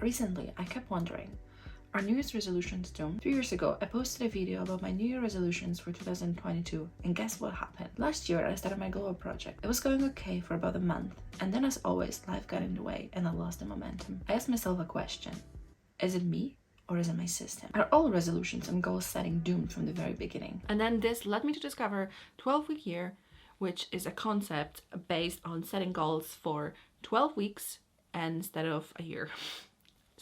Recently, I kept wondering, are New Year's resolutions doomed? 3 years ago, I posted a video about my New Year resolutions for 2022, and guess what happened? Last year, I started my glow up project. It was going okay for about a month, and then as always, life got in the way and I lost the momentum. I asked myself a question. Is it me? Or is it my system? Are all resolutions and goal setting doomed from the very beginning? And then this led me to discover 12-week year, which is a concept based on setting goals for 12 weeks instead of a year.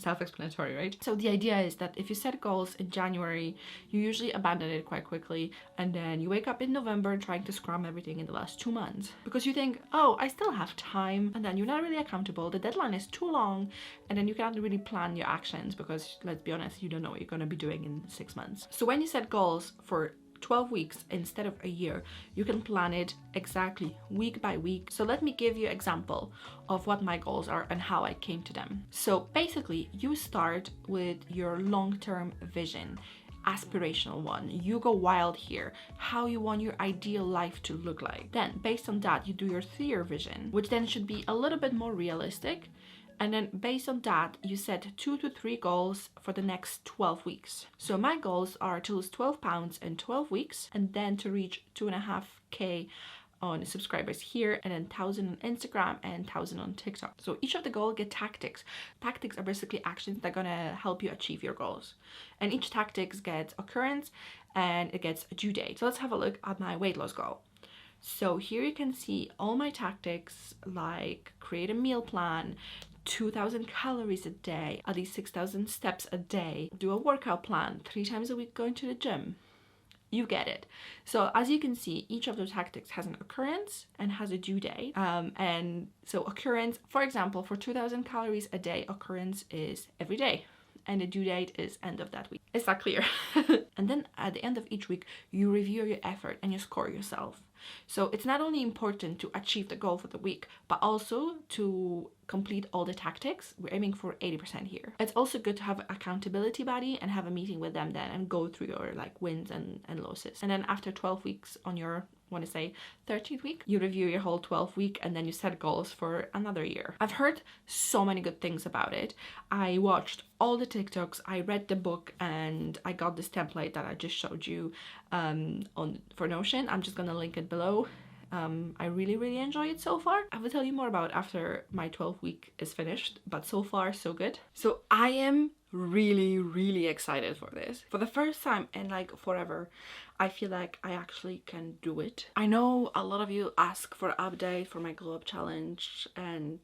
Self-explanatory, right? So the idea is that if you set goals in January, you usually abandon it quite quickly, and then you wake up in November trying to scrum everything in the last 2 months because you think, oh, I still have time, and then you're not really accountable, the deadline is too long, and then you cannot really plan your actions because, let's be honest, you don't know what you're going to be doing in 6 months. So when you set goals for 12 weeks instead of a year, you can plan it exactly week by week. So let me give you an example of what my goals are and how I came to them. So basically, you start with your long-term vision, aspirational one. You go wild here, how you want your ideal life to look like. Then based on that, you do your 3-year vision, which then should be a little bit more realistic. And then based on that, you set 2 to 3 goals for the next 12 weeks. So my goals are to lose 12 pounds in 12 weeks, and then to reach 2.5K on subscribers here, and then 1,000 on Instagram and 1,000 on TikTok. So each of the goals get tactics. Tactics are basically actions that are gonna help you achieve your goals. And each tactics gets occurrence and it gets a due date. So let's have a look at my weight loss goal. So here you can see all my tactics, like create a meal plan, 2,000 calories a day, at least 6,000 steps a day, do a workout plan, 3 times a week going to the gym. You get it. So as you can see, each of those tactics has an occurrence and has a due date. And so occurrence, for example, for 2,000 calories a day, occurrence is every day. And the due date is end of that week. Is that clear? And then at the end of each week, you review your effort and you score yourself. So it's not only important to achieve the goal for the week, but also to complete all the tactics. We're aiming for 80% here. It's also good to have an accountability buddy and have a meeting with them then and go through your like wins and losses. And then after 12 weeks on your, want to say 13th week, you review your whole 12 week and then you set goals for another year. I've heard so many good things about it. I watched all the TikToks, I read the book, and I got this template that I just showed you for Notion. I'm just gonna link it below. I really enjoy it so far. I will tell you more about after my 12 week is finished, but so far so good. So I am really excited for this. For the first time in like forever, I feel like I actually can do it. I know a lot of you ask for an update for my glow up challenge, and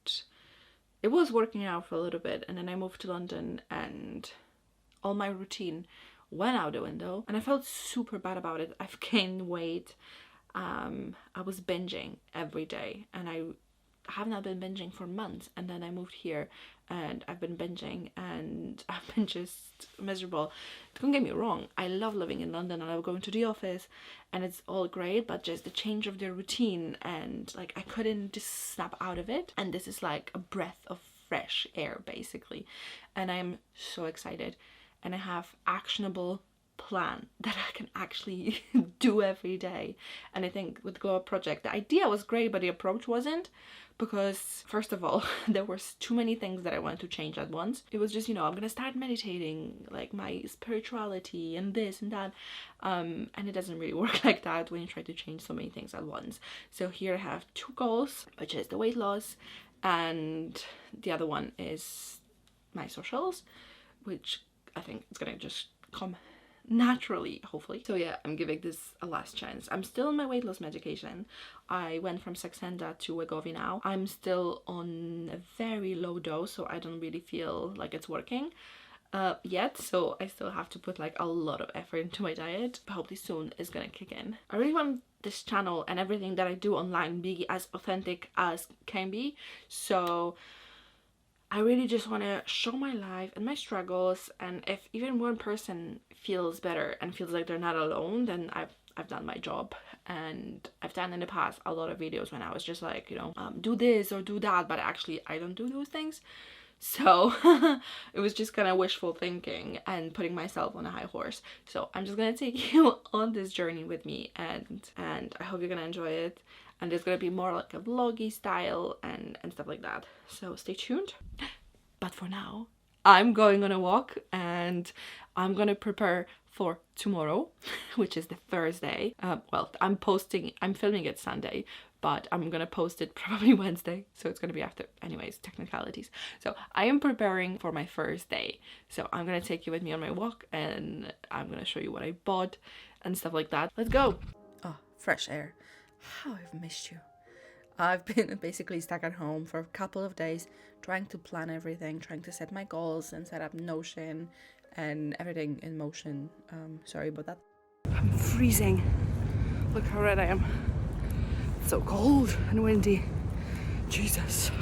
it was working out for a little bit, and then I moved to London and all my routine went out the window and I felt super bad about it. I've gained weight. I was binging every day, and I have not been binging for months, and then I moved here and I've been binging and I've been just miserable. Don't get me wrong, I love living in London and I love going to the office and it's all great, but just the change of the routine and like I couldn't just snap out of it, and this is like a breath of fresh air basically, and I'm so excited and I have actionable plan that I can actually do every day. And I think with the Glow Up project, the idea was great, but the approach wasn't, because first of all, there was too many things that I wanted to change at once. It was just, you know, I'm gonna start meditating, like my spirituality and this and that, and it doesn't really work like that when you try to change so many things at once. So here I have 2 goals, which is the weight loss, and the other one is my socials, which I think it's gonna just come naturally, hopefully. So yeah, I'm giving this a last chance. I'm still on my weight loss medication. I went from Saxenda to Wegovy now. I'm still on a very low dose, so I don't really feel like it's working yet, so I still have to put like a lot of effort into my diet, but hopefully soon it's gonna kick in. I really want this channel and everything that I do online be as authentic as can be, so I really just want to show my life and my struggles, and if even one person feels better and feels like they're not alone, then I've done my job. And I've done in the past a lot of videos when I was just like, you know, do this or do that, but actually I don't do those things. So it was just kind of wishful thinking and putting myself on a high horse. So I'm just gonna take you on this journey with me, and I hope you're gonna enjoy it. And there's gonna be more like a vloggy style and stuff like that. So stay tuned. But for now, I'm going on a walk and I'm gonna prepare for tomorrow, which is the Thursday. Well, I'm filming it Sunday, but I'm gonna post it probably Wednesday, so it's gonna be after. Anyways, technicalities. So I am preparing for my first day. So I'm gonna take you with me on my walk and I'm gonna show you what I bought and stuff like that. Let's go. Oh, fresh air. How I've missed you. I've been basically stuck at home for a couple of days trying to plan everything, trying to set my goals and set up Notion and everything in motion. Sorry about that. I'm freezing. Look how red I am. It's so cold and windy. Jesus.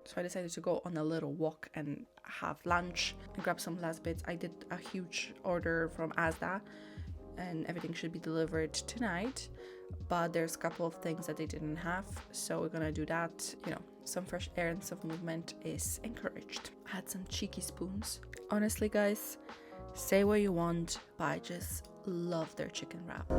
So I decided to go on a little walk and have lunch and grab some last bits. I did a huge order from Asda and everything should be delivered tonight, but there's a couple of things that they didn't have, so we're gonna do that. You know, some fresh air and some movement is encouraged. I had some cheeky spoons. Honestly guys, say what you want, but I just love their chicken wrap.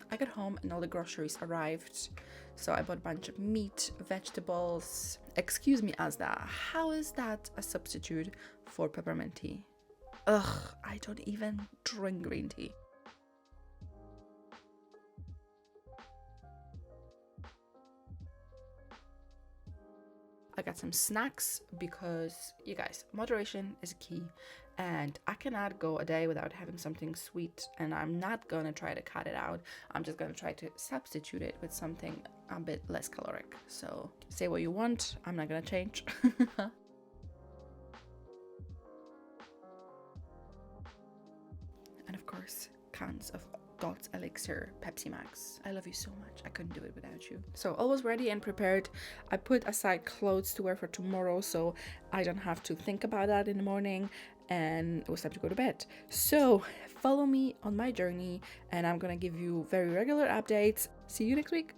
I got home and all the groceries arrived, so I bought a bunch of meat, vegetables. Excuse me, Asda, how is that a substitute for peppermint tea? Ugh, I don't even drink green tea. I got some snacks because, you guys, moderation is key and I cannot go a day without having something sweet, and I'm not gonna try to cut it out. I'm just gonna try to substitute it with something a bit less caloric. So say what you want, I'm not gonna change. And of course, cans of God's Elixir Pepsi Max. I love you so much. I couldn't do it without you. So all was ready and prepared. I put aside clothes to wear for tomorrow so I don't have to think about that in the morning, and it was time to go to bed. So follow me on my journey and I'm gonna give you very regular updates. See you next week.